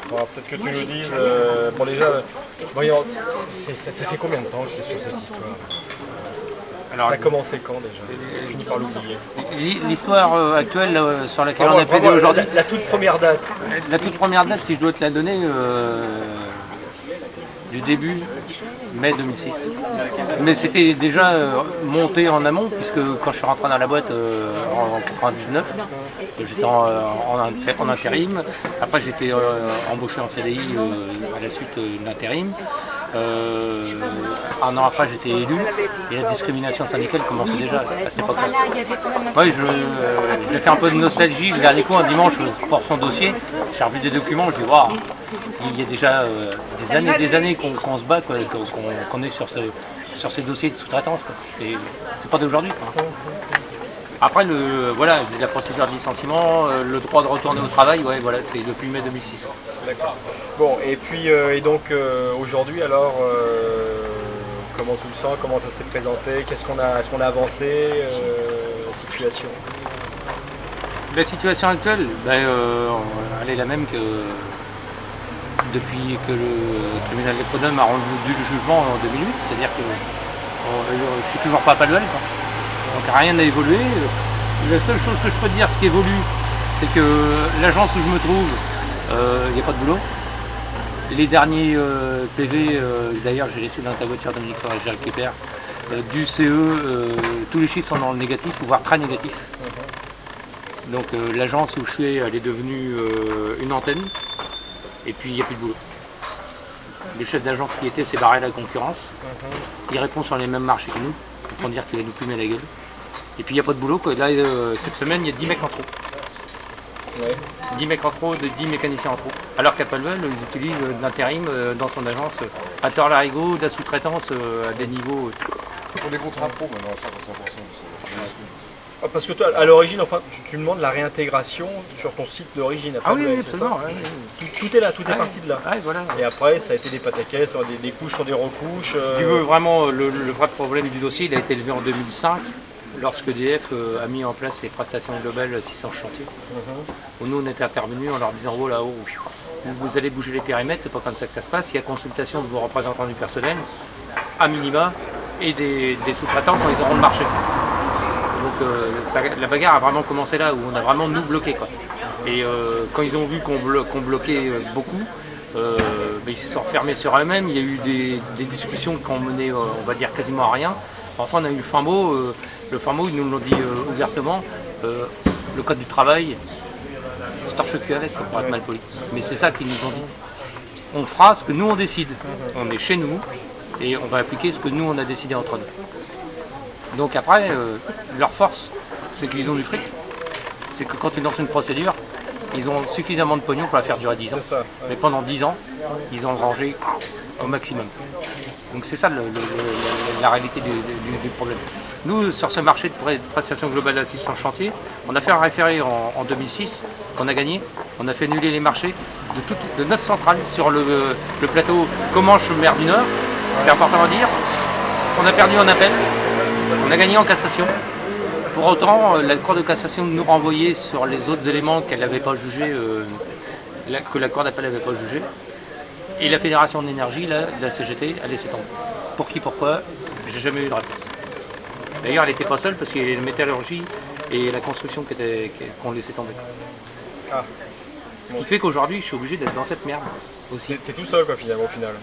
Alors peut-être que tu nous dises, bon déjà, ça fait combien de temps que tu es sur cette histoire? Alors, Ça a commencé quand déjà? J'ai fini par l'oublier. l'histoire actuelle sur laquelle on Vraiment, a plaidé vraiment, aujourd'hui, la toute première date. la toute première date, si je dois te la donner, du début mai 2006. Mais c'était déjà monté en amont, puisque quand je suis rentré dans la boîte en 99, j'étais en intérim. Après, j'ai été embauché en CDI à la suite de l'intérim. Un an après, j'étais élu et la discrimination syndicale commençait déjà à cette époque-là. Oui, j'ai fait un peu de nostalgie. Je regarde les coups un dimanche pour son dossier. J'ai revu des documents. Je dis waouh, il y a déjà des années qu'on se bat, qu'on est sur ces dossiers de sous-traitance. C'est pas d'aujourd'hui. Après, voilà, la procédure de licenciement, le droit de retourner au travail, ouais, voilà, c'est depuis mai 2006. D'accord. Bon, et puis, aujourd'hui, alors, comment tu le sens? Comment ça s'est présenté? Est-ce qu'on a avancé? Situation? La situation actuelle, elle est la même que depuis que le tribunal des prud'hommes a rendu le jugement en 2008, c'est-à-dire que je suis toujours pas à Palluel, quoi. Donc rien n'a évolué. La seule chose que je peux te dire, ce qui évolue, c'est que l'agence où je me trouve, il n'y a pas de boulot. Les derniers PV, d'ailleurs j'ai laissé dans ta voiture, Dominique, faudrait que je les récupère, du CE, tous les chiffres sont dans le négatif, voire très négatif. Donc l'agence où je suis, elle est devenue une antenne, et puis il n'y a plus de boulot. Le chef d'agence qui était s'est barré à la concurrence. Il répond sur les mêmes marchés que nous, pour dire qu'il va nous plumer la gueule. Et puis il n'y a pas de boulot, quoi. Là, cette semaine, il y a 10 mecs en trop. Ouais. 10 mecs en trop, 10 mécaniciens en trop. Alors qu'à Palluel, ils utilisent de l'intérim dans son agence à tort-larigot, de la sous-traitance à des niveaux. Pour des contrats pro maintenant à 100%. Parce que toi, à l'origine, enfin, tu demandes la réintégration sur ton site d'origine. Ah oui, absolument. Ouais. Tout est là, tout est parti de là. Ouais, voilà. Et après, ça a été des pataquès, des couches sur des recouches. Si tu veux, vraiment, le vrai problème du dossier, il a été élevé en 2005, lorsque EDF a mis en place les prestations globales 600 chantiers. Où nous, on était intervenus en leur disant, oh là-haut, vous allez bouger les périmètres, c'est pas comme ça que ça se passe. Il y a consultation de vos représentants du personnel, à minima, et des sous-traitants quand ils auront le marché. Donc la bagarre a vraiment commencé là, où on a vraiment nous bloqué, quoi. Et quand ils ont vu qu'on bloquait beaucoup, ils se sont refermés sur eux-mêmes. Il y a eu des discussions qui ont mené, on va dire, quasiment à rien. Enfin, on a eu le fin mot. Le fin mot, ils nous l'ont dit ouvertement. Le code du travail, on se torche le cul avec, pour être mal poli. Mais c'est ça qu'ils nous ont dit. On fera ce que nous on décide. On est chez nous et on va appliquer ce que nous on a décidé entre nous. Donc après, leur force, c'est qu'ils ont du fric. C'est que quand ils lancent une procédure, ils ont suffisamment de pognon pour la faire durer 10 ans. Ça, ouais. Mais pendant 10 ans, ils ont rangé au maximum. Donc c'est ça la réalité du problème. Nous, sur ce marché de prestation globale d'assistance chantier, on a fait un référé en 2006, qu'on a gagné. On a fait annuler les marchés de notre centrale sur le plateau Comanche-Mer du Nord. C'est important à dire. On a perdu en appel. On a gagné en cassation. Pour autant, la Cour de cassation nous renvoyait sur les autres éléments qu'elle n'avait pas jugés, que la Cour d'appel n'avait pas jugé. Et la Fédération de l'énergie, la CGT, a laissé tomber. Pour qui, pourquoi, j'ai jamais eu de réponse. D'ailleurs, elle n'était pas seule parce qu'il y avait la métallurgie et la construction qu'on laissait tomber. Ah. Ce qui fait qu'aujourd'hui, je suis obligé d'être dans cette merde aussi. T'es tout seul, quoi, finalement, au final.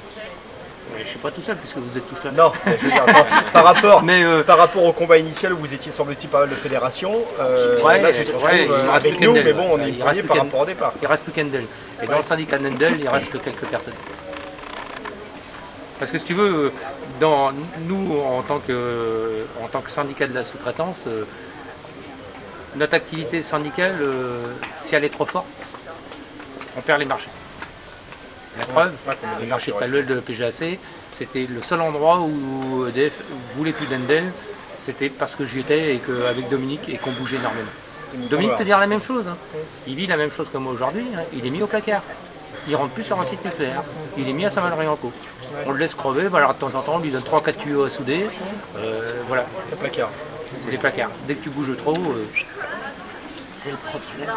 Mais je ne suis pas tout seul puisque vous êtes tout seul. Non, je veux dire, par rapport au combat initial où vous étiez semble-t-il pas mal de fédérations, là tu te retrouves avec nous, mais bon, on est éloigné par rapport au départ. Il ne reste plus qu'Endel. Et dans le syndicat d'Endel, il ne reste que quelques personnes. Parce que si tu veux, nous, en tant que syndicat de la sous-traitance, notre activité syndicale, si elle est trop forte, on perd les marchés. La preuve, le marché de Palluel de PGAC, c'était le seul endroit où EDF voulait plus d'Endel, c'était parce que j'y étais et qu'avec Dominique et qu'on bougeait énormément. Dominique peut dire la même chose, hein. Il vit la même chose que moi aujourd'hui, hein. Il est mis au placard. Il rentre plus sur un site nucléaire. Il est mis à Saint-Valery-en-Caux. On le laisse crever, alors de temps en temps on lui donne 3-4 tuyaux à souder. Voilà. Les placards. C'est des placards. Dès que tu bouges trop, C'est le problème.